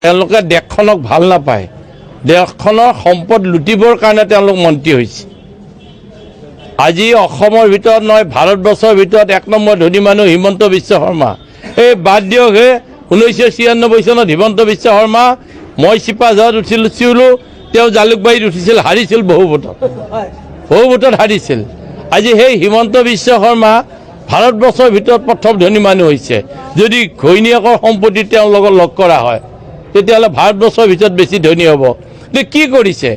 তেওঁলোকে দেশখনক ভাল নাপায়, দেশখনৰ সম্পদ লুটিবৰ কাৰণে তেওঁলোক মন্ত্ৰী হৈছে। আজি অসমৰ ভিতৰত নহয় ভাৰতবৰ্ষৰ ভিতৰত এক নম্বৰ ধনী মানুহ হিমন্ত বিশ্ব শৰ্মা। এই বাদ দিয়ক, 1996 চনত হিমন্ত বিশ্ব শৰ্মা মই চিপাঝাৰত উঠিছিলোঁ, তেওঁ জালুকবাৰীত উঠিছিল, হাৰিছিল বহু ভোটত হাৰিছিল। আজি সেই হিমন্ত বিশ্ব শৰ্মা ভাৰতবৰ্ষৰ ভিতৰত প্ৰথম ধনী মানুহ হৈছে। যদি ঘৈণীয়েকৰ সম্পত্তি তেওঁৰ লগত লগ কৰা হয় তেতিয়াহ'লে ভাৰতবৰ্ষৰ ভিতৰত বেছি ধনী হ'ব। কি কৰিছে?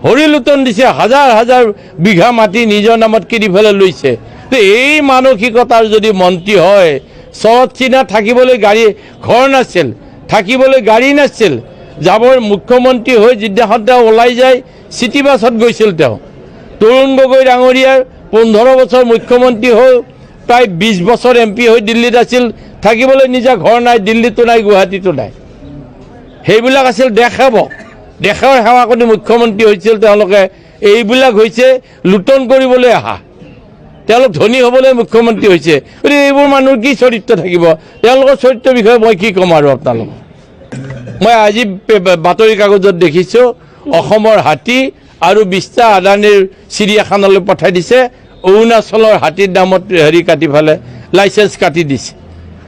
হৰিলুটন দিছে, হাজাৰ হাজাৰ বিঘা মাটি নিজৰ নামত কিনি পেলাই লৈছে। এই মানসিকতাৰ যদি মন্ত্ৰী হয়, চৰত চীনা থাকিবলৈ ঘৰ নাছিল, থাকিবলৈ গাড়ী নাছিল, যাবৰ মুখ্যমন্ত্ৰী হৈ যিদিনাখন তেওঁ ওলাই যায় চিটি বাছত গৈছিল। তেওঁ তৰুণ গগৈ ডাঙৰীয়াৰ 15 বছৰ মুখ্যমন্ত্ৰী হৈ প্ৰায় 20 বছৰ MP হৈ দিল্লীত আছিল, থাকিবলৈ নিজা ঘৰ নাই, দিল্লীতো নাই, গুৱাহাটীতো নাই। সেইবিলাক আছিল দেশসেৱক, দেশৰ সেৱা কৰি মুখ্যমন্ত্ৰী হৈছিল তেওঁলোকে। এইবিলাক হৈছে লুটন কৰিবলৈ অহা, তেওঁলোক ধনী হ'বলৈ মুখ্যমন্ত্ৰী হৈছে। গতিকে এইবোৰ মানুহৰ কি চৰিত্ৰ থাকিব? তেওঁলোকৰ চৰিত্ৰৰ বিষয়ে মই কি ক'ম আৰু আপোনালোক। মই আজি বাতৰি কাগজত দেখিছোঁ অসমৰ হাতী আৰু 20টা আদানীৰ চিৰিয়াখানালৈ পঠাই দিছে। অৰুণাচলৰ হাতীৰ দামত কাটি পেলাই লাইচেঞ্চ কাটি দিছে।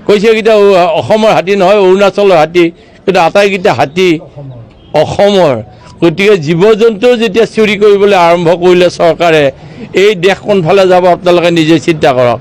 কৈছে এইকেইটা অসমৰ হাতী নহয়, অৰুণাচলৰ হাতী, কিন্তু আটাইকেইটা হাতী অসমৰ। গতিকে জীৱ জন্তু যেতিয়া চুৰি কৰিবলৈ আৰম্ভ কৰিলে চৰকাৰে, এই দেশ কোনফালে যাব আপোনালোকে নিজে চিন্তা কৰক।